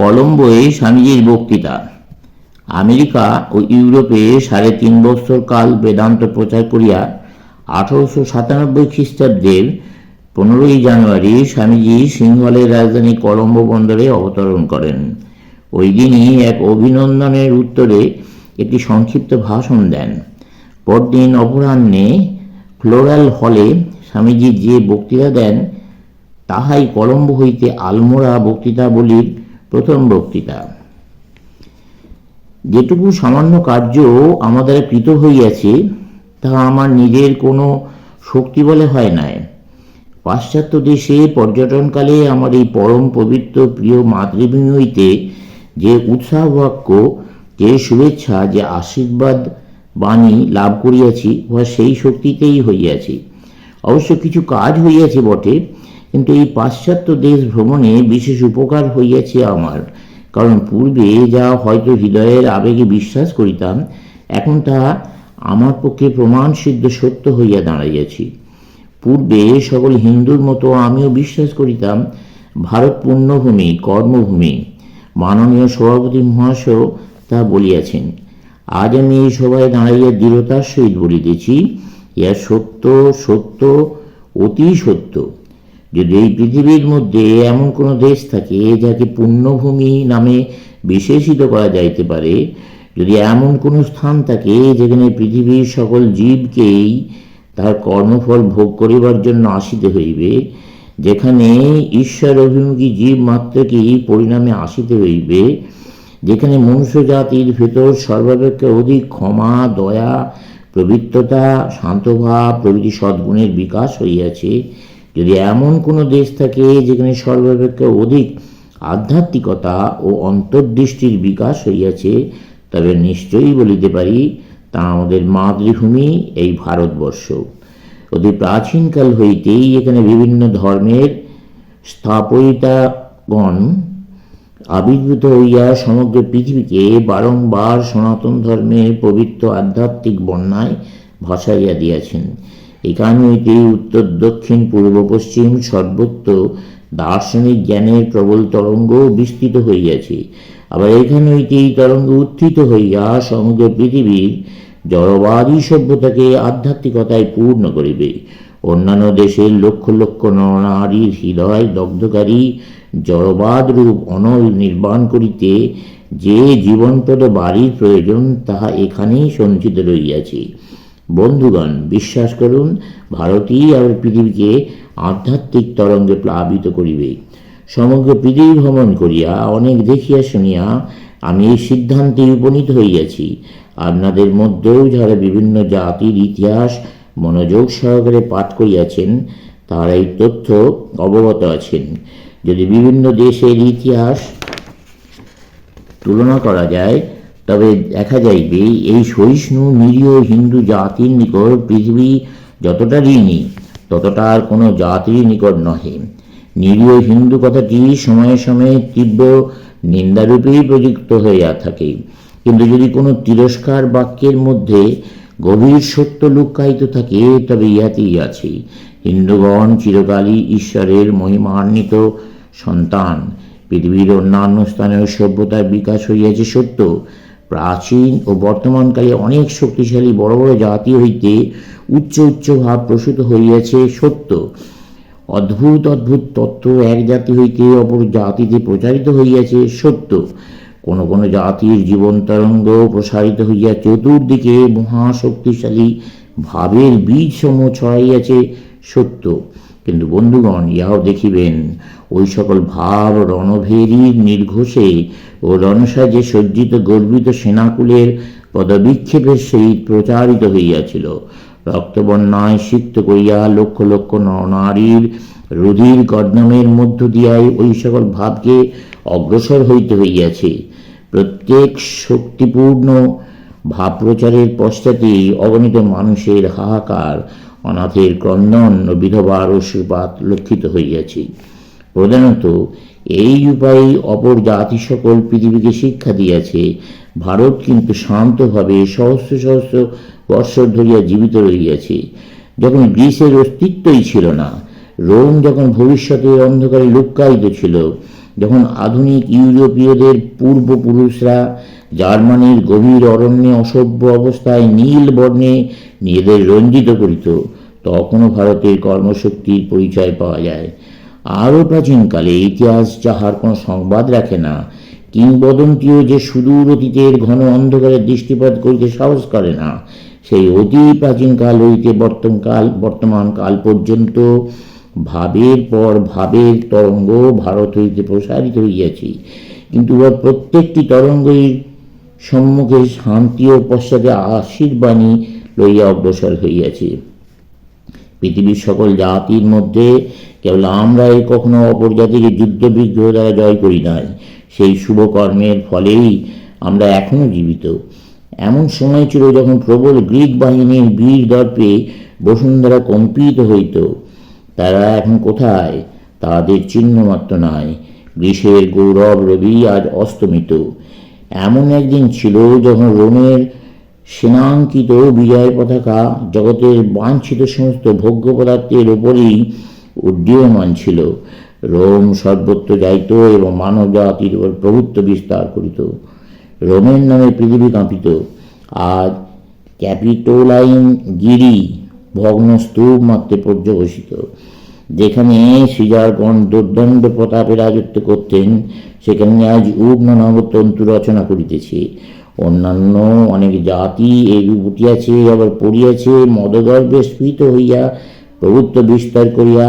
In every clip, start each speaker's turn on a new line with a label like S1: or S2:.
S1: কলম্বোয় স্বামীজির বক্তৃতা। আমেরিকা ও ইউরোপে 3.5 বৎসর কাল বেদান্ত প্রচার করিয়া 1897 খ্রিস্টাব্দের 15ই জানুয়ারি স্বামীজি সিংহলের রাজধানী কলম্বো বন্দরে অবতরণ করেন। ওই দিনই এক অভিনন্দনের উত্তরে একটি সংক্ষিপ্ত ভাষণ দেন। পরদিন অপরাহ্নে ফ্লোরাল হলে স্বামীজি যে বক্তৃতা দেন তাহাই কলম্বো হইতে আলমোড়া বক্তৃতাবলীর প্রথম বক্তৃতা। যেটুকু সামান্য কার্য আমার দ্বারা কৃত হইয়াছে তাহা আমার নিজের কোনো শক্তি বলে হয় নাই। পাশ্চাত্য দেশে পর্যটনকালে আমার এই পরম পবিত্র প্রিয় মাতৃভূমি হইতে যে উৎসাহ বাক্য, যে শুভেচ্ছা, যে আশীর্বাদ বাণী লাভ করিয়াছি উহা সেই শক্তিতেই হইয়াছে। অবশ্য কিছু কাজ হইয়াছে বটে, কিন্তু এই পাশ্চাত্য দেশ ভ্রমণে বিশেষ উপকার হইয়াছে আমার। কারণ পূর্বে যা হয়তো হৃদয়ের আবেগে বিশ্বাস করিতাম, এখন তাহা আমার পক্ষে প্রমাণ সিদ্ধ সত্য হইয়া দাঁড়াইয়াছি। পূর্বে সকল হিন্দুর মতো আমিও বিশ্বাস করিতাম ভারত পুণ্যভূমি, কর্মভূমি। মাননীয় সভাপতি মহাশয় তা বলিয়াছেন। আজ আমি এই সভায় দাঁড়াইয়া দৃঢ়তার সহিত বলিতেছি, ইহা সত্য, সত্য, অতি সত্য। যদি এই পৃথিবীর মধ্যে এমন কোনো দেশ থাকে যাকে পুণ্যভূমি নামে বিশেষিত করা যাইতে পারে, যদি এমন কোনো স্থান থাকে যেখানে পৃথিবীর সকল জীবকেই তার কর্মফল ভোগ করিবার জন্য আসিতে হইবে, যেখানে ঈশ্বর অভিমুখী জীব মাত্রকেই পরিণামে আসিতে হইবে, যেখানে মনুষ্য জাতির ভেতর সর্বাপেক্ষা অধিক ক্ষমা, দয়া, পবিত্রতা, শান্তভাব প্রভৃতি সদ্গুণের বিকাশ হইয়াছে, যদি এমন কোনো দেশ থাকে যেখানে সর্বাপেক্ষা অধিক আধ্যাত্মিকতা ও অন্তর্দৃষ্টির বিকাশ হইয়াছে, তবে নিশ্চয়ই বলিতে পারি তা আমাদের মাতৃভূমি এই ভারতবর্ষ। অতি প্রাচীনকাল হইতেই এখানে বিভিন্ন ধর্মের স্থাপয়িতাগণ আবির্ভূত হইয়া সমগ্র পৃথিবীকে বারংবার সনাতন ধর্মের পবিত্র আধ্যাত্মিক বন্যায় ভাসাইয়া দিয়াছেন। এখান হইতেই উত্তর, দক্ষিণ, পূর্ব, পশ্চিম সর্বত্র দার্শনিক জ্ঞানের প্রবল তরঙ্গ বিস্তৃত হইয়াছে। আবার এখান হইতে এই তরঙ্গ উত্থিত হইয়া সমগ্র পৃথিবীর জড়বাদী সভ্যতাকে আধ্যাত্মিকতায় পূর্ণ করিবে। অন্যান্য দেশের লক্ষ লক্ষ নরনারীর হৃদয় দগ্ধকারী জড়বাদ রূপ অনল নির্বাণ করিতে যে জীবনপ্রদ বাড়ির প্রয়োজন তাহা এখানেই সঞ্চিত রইয়াছে। বন্ধুগণ, বিশ্বাস করুন, ভারতই আবার পৃথিবীকে আধ্যাত্মিক তরঙ্গে প্লাবিত করিবে। সমগ্র পৃথিবী ভ্রমণ করিয়া অনেক দেখিয়া শুনিয়া আমি এই সিদ্ধান্তে উপনীত হইয়াছি। আপনাদের মধ্যেও যারা বিভিন্ন জাতির ইতিহাস মনোযোগ সহকারে পাঠ করিয়াছেন তারা এই তথ্য অবগত আছেন। যদি বিভিন্ন দেশের ইতিহাস তুলনা করা যায় তবে দেখা যাইবে এই সহিষ্ণু নিরীহ হিন্দু জাতির নিকট পৃথিবী যতটা ঋণী ততটা আর কোনো জাতির নিকট নহে। নিরীহ হিন্দু কথাটি সময়ে সময়ে তীব্র নিন্দারূপেই প্রযুক্ত হইয়া থাকে, কিন্তু যদি কোনো তিরস্কার বাক্যের মধ্যে গভীর সত্য লুক্কায়িত থাকে তবে ইহাতেই আছে। হিন্দুগণ চিরকালই ঈশ্বরের মহিমান্বিত সন্তান। পৃথিবীর অন্যান্য স্থানেও সভ্যতার বিকাশ হইয়াছে সত্য। প্রাচীন ও বর্তমানকালে অনেক শক্তিশালী বড় বড় জাতি হইতে উচ্চ উচ্চ ভাব প্রসূত হইয়াছে সত্য। অদ্ভুত অদ্ভুত তত্ত্ব এক জাতি হইতে অপর জাতিতে প্রচারিত হইয়াছে সত্য। কোন কোন জাতির জীবন তরঙ্গ প্রসারিত হইয়া চতুর্দিকে মহাশক্তিশালী ভাবের বীজ সমূহ ছড়াইয়াছে সত্য। কিন্তু বন্ধুগণ, ইহাও দেখিবেন ওই সকল ভাব রণভেরীর নির্ঘোষে ও রণসাজে সজ্জিত গর্বিত সেনাকুলের পদবিক্ষেপের সহিত প্রচারিত হইয়াছিল। রক্তবন্যায় সিক্ত করিয়া লক্ষ লক্ষ নরনারীর রুধির গর্ণমের মধ্য দিয়াই ওই সকল ভাবকে অগ্রসর হইতে হইয়াছে। প্রত্যেক শক্তিপূর্ণ ভাব প্রচারের পশ্চাতেই অগণিত মানুষের হাহাকার, অনাথের ক্রন্দন ও বিধবার অশ্রুপাত লক্ষিত হইয়াছে। প্রধানত এই উপায়ে অপর জাতি সকল পৃথিবীকে শিক্ষা দিয়াছে। ভারত কিন্তু শান্তভাবে সহস্র সহস্র বৎসর ধরিয়া জীবিত রহিয়াছে। যখন গ্রীসের অস্তিত্বই ছিল না, রোম যখন ভবিষ্যতের অন্ধকারে লুক্কায়িত ছিল, যখন আধুনিক ইউরোপীয়দের পূর্বপুরুষরা জার্মানির গভীর অরণ্যে অসভ্য অবস্থায় নীল বর্ণে নিজেদের রঞ্জিত করিত, তখনও ভারতের কর্মশক্তির পরিচয় পাওয়া যায়। আরও প্রাচীনকালে ইতিহাস যাহার কোনো সংবাদ রাখে না, কিংবদন্তিও যে সুদূর অতীতের ঘন অন্ধকারে দৃষ্টিপাত করিতে সাহস করে না, সেই অতি প্রাচীনকাল হইতে বর্তমান কাল পর্যন্ত ভাবের পর ভাবের তরঙ্গ ভারত হইতে প্রসারিত হইয়াছে। কিন্তু প্রত্যেকটি তরঙ্গই সম্মুখে শান্তি ও পশ্চাতে আশীর্বাণী লইয়া অগ্রসর হইয়াছে। পৃথিবীর সকল জাতির মধ্যে কেবল আমরাই কখনো অপর জাতিকে যুদ্ধ বিগ্রহ দ্বারা জয় করি নাই। সেই শুভ কর্মের ফলেই আমরা এখনো জীবিত। এমন সময় ছিল যখন প্রবল গ্রিক বাহিনীর বীর দর্পে বসুন্ধরা কম্পিত হইত। তারা এখন কোথায়? তাদের চিহ্ন মাত্র নাই। গ্রীষ্মের গৌরব রবি আজ অস্তমিত। এমন একদিন ছিল যখন রোমের সেনাঙ্কিত বিজয় পতাকা জগতের বাঞ্ছিত সমস্ত ভোগ্য পদার্থের ওপরেই উড্ডীয়মান ছিল। রোম সর্বত্র যাইত এবং মানব জাতির উপর প্রভুত্ব বিস্তার করিত। রোমের নামে পৃথিবী কাঁপিত। আজ ক্যাপিটোলাইন গিরি ভগ্ন স্তূপ মাত্রে পর্যবসিত। যেখানে সিজারগণ দুর্দণ্ড প্রতাপে রাজত্ব করতেন, সেখানে আজ উগ্ন নবতন্তু রচনা করিতেছে। অন্যান্য অনেক জাতি এইরূপ উঠিয়াছে, আবার পড়িয়াছে, মদগর্ভে স্ফীত হইয়া প্রভুত্ব বিস্তার করিয়া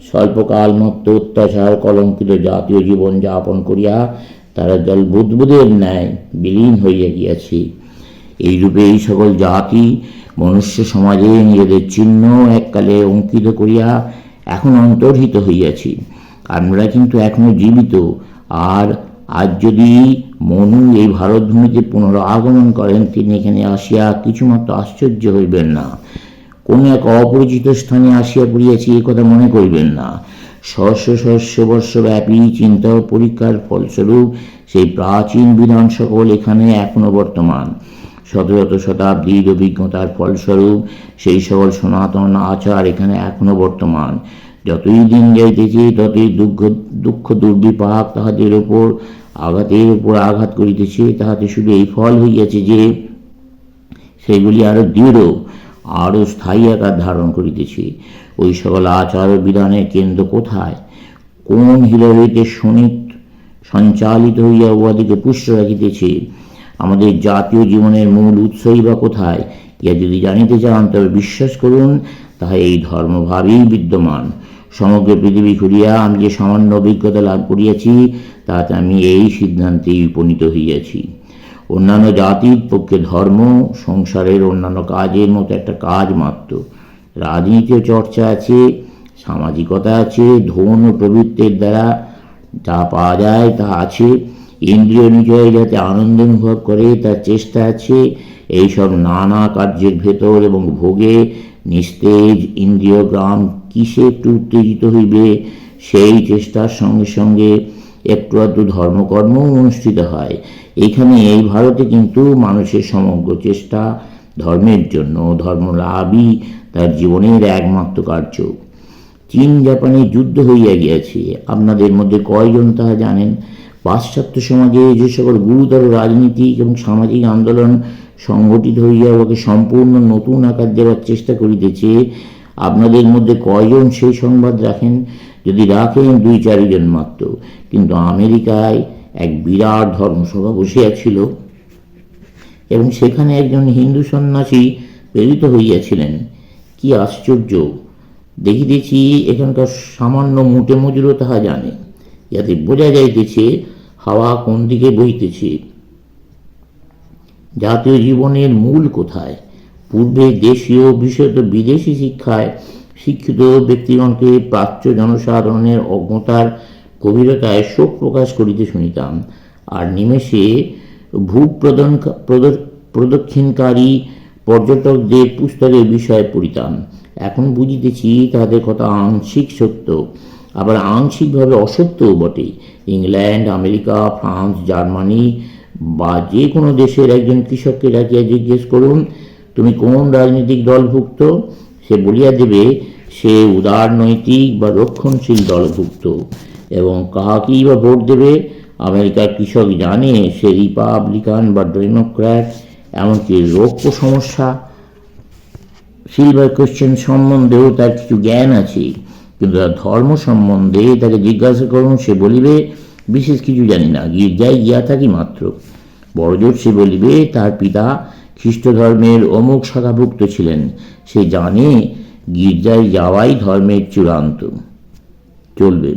S1: স্বল্পকাল মাত্র অত্যাচার কলঙ্কিত জাতীয় জীবন যাপন করিয়া তারা জল বুদ্বুদের ন্যায় বিলীন হইয়া গিয়াছে। এইরূপে এই সকল জাতি মনুষ্য সমাজে নিজেদের চিহ্ন এককালে অঙ্কিত করিয়া এখন অন্তর্হিত হইয়াছি। আমরা কিন্তু এখনো জীবিত। আর আজ যদি মনু এই ভারতভূমিতে পুনরাগমন করেন, তিনি এখানে আসিয়া কিছুমাত্র আশ্চর্য হইবেন না। কোন এক অপরিচিত স্থানে আসিয়া পড়িয়াছি এ কথা মনে করিবেন না। সহস্র বর্ষব্যাপী চিন্তা ও পরীক্ষার ফলস্বরূপ সেই প্রাচীন বিধান সকল এখানে এখনো বর্তমান। শত শতাব্দীর অভিজ্ঞতার ফলস্বরূপ সেই সকল সনাতন আচার এখানে এখনো বর্তমান। যতই দিন যাইতেছে ততই দুঃখ দুর্বিপাক তাহাদের ওপর আঘাত করিতেছে। তাহাতে শুধু এই ফল হইয়াছে যে সেগুলি আরো দৃঢ়, আরো স্থায়ী আকার ধারণ করিতেছে। ওই সকল আচার বিধানের কেন্দ্র কোথায়? কোন হীরা হইতে সঞ্চালিত হইয়া উহাদিকে পুষ্ট রাখিতেছে? আমাদের জাতীয় জীবনের মূল উৎসই বা কোথায়? ইহা যদি জানিতে চান তবে বিশ্বাস করুন, তাহা এই ধর্মভাবেই বিদ্যমান। সমগ্র পৃথিবী ঘুরিয়া আমি যে সামান্য অভিজ্ঞতা লাভ করিয়াছি, তাতে আমি এই সিদ্ধান্তেই উপনীত হইয়াছি। অন্যান্য জাতির পক্ষে ধর্ম সংসারের অন্যান্য কাজের মতো একটা কাজ মাত্র। রাজনীতিও চর্চা আছে, সামাজিকতা আছে, ধন ও প্রবৃত্তির দ্বারা যা পাওয়া যায় তা আছে। ইন্দ্রিয় নিচয়ে যাতে আনন্দ অনুভব করে তার চেষ্টা আছে। এইসব নানা কার্যের ভেতর এবং ভোগে নিস্তেজ ইন্দ্রিয় গ্রাম কিসে একটু উত্তেজিত হইবে, সেই চেষ্টার সঙ্গে সঙ্গে একটু আধটু ধর্মকর্ম অনুষ্ঠিত হয়। এখানে এই ভারতে কিন্তু মানুষের সমগ্র চেষ্টা ধর্মের জন্য, ধর্ম লাভই তার জীবনের একমাত্র কার্য। চীন জাপানে যুদ্ধ হইয়া গিয়াছে, আপনাদের মধ্যে কয়জন তাহা জানেন? পাশ্চাত্য সমাজে যে সকল গুরুতর রাজনীতিক এবং সামাজিক আন্দোলন সংগঠিত হইয়া ওকে সম্পূর্ণ নতুন আকার দেওয়ার চেষ্টা করিতেছে, আপনাদের মধ্যে কয়জন সেই সংবাদ রাখেন? যদি রাখেন 2-4 জন মাত্র। কিন্তু আমেরিকায় এক বিরাট ধর্মসভা বসিয়াছিল এবং সেখানে একজন হিন্দু সন্ন্যাসী প্রেরিত হইয়াছিলেন। কি আশ্চর্য! দেখিতেছি এখানকার সামান্য মোটে মজুরও তাহা জানে। যাতে বোঝা যাইতেছে হাওয়া কোন দিকে বইতেছে। জাতীয় জীবনের মূল কোথায়? পূর্বে দেশীয় বিশেষত বিদেশি শিক্ষায় শিক্ষিত ব্যক্তিগণকে প্রাচ্য জনসাধারণের অজ্ঞতার গভীরতায় শোক প্রকাশ করিতে শুনিতাম, আর নিমেষে ভূপ প্রদক্ষিণকারী পর্যটকদের পুস্তকের বিষয় পড়িতাম। এখন বুঝিতেছি তাদের কথা আংশিক সত্য, আবার আংশিকভাবে অসত্যও বটে। ইংল্যান্ড, আমেরিকা, ফ্রান্স, জার্মানি বা যে কোনো দেশের একজন কৃষককে ডাকিয়া জিজ্ঞেস করুন, তুমি কোন রাজনৈতিক দলভুক্ত? সে বলিয়া দেবে সে উদারনৈতিক বা রক্ষণশীল দলভুক্ত। এবং কাকেই বা ভোট দেবে? আমেরিকার কৃষক জানে সে রিপাবলিকান বা ডেমোক্র্যাট, এমনকি রৌপ্য সমস্যা সিলভার কোশ্চেন সম্বন্ধেও তার কিছু জ্ঞান আছে, কিন্তু তার ধর্ম সম্বন্ধে তাকে জিজ্ঞাসা করুন, সে বলিবে বিশেষ কিছু জানি না, গির্জায় গিয়া থাকি মাত্র। বড়জোর সে বলিবে তার পিতা খ্রিস্ট ধর্মের অমুক শাখাভুক্ত ছিলেন, সে জানে গির্জায় যাওয়াই ধর্মের চূড়ান্ত। চলবে।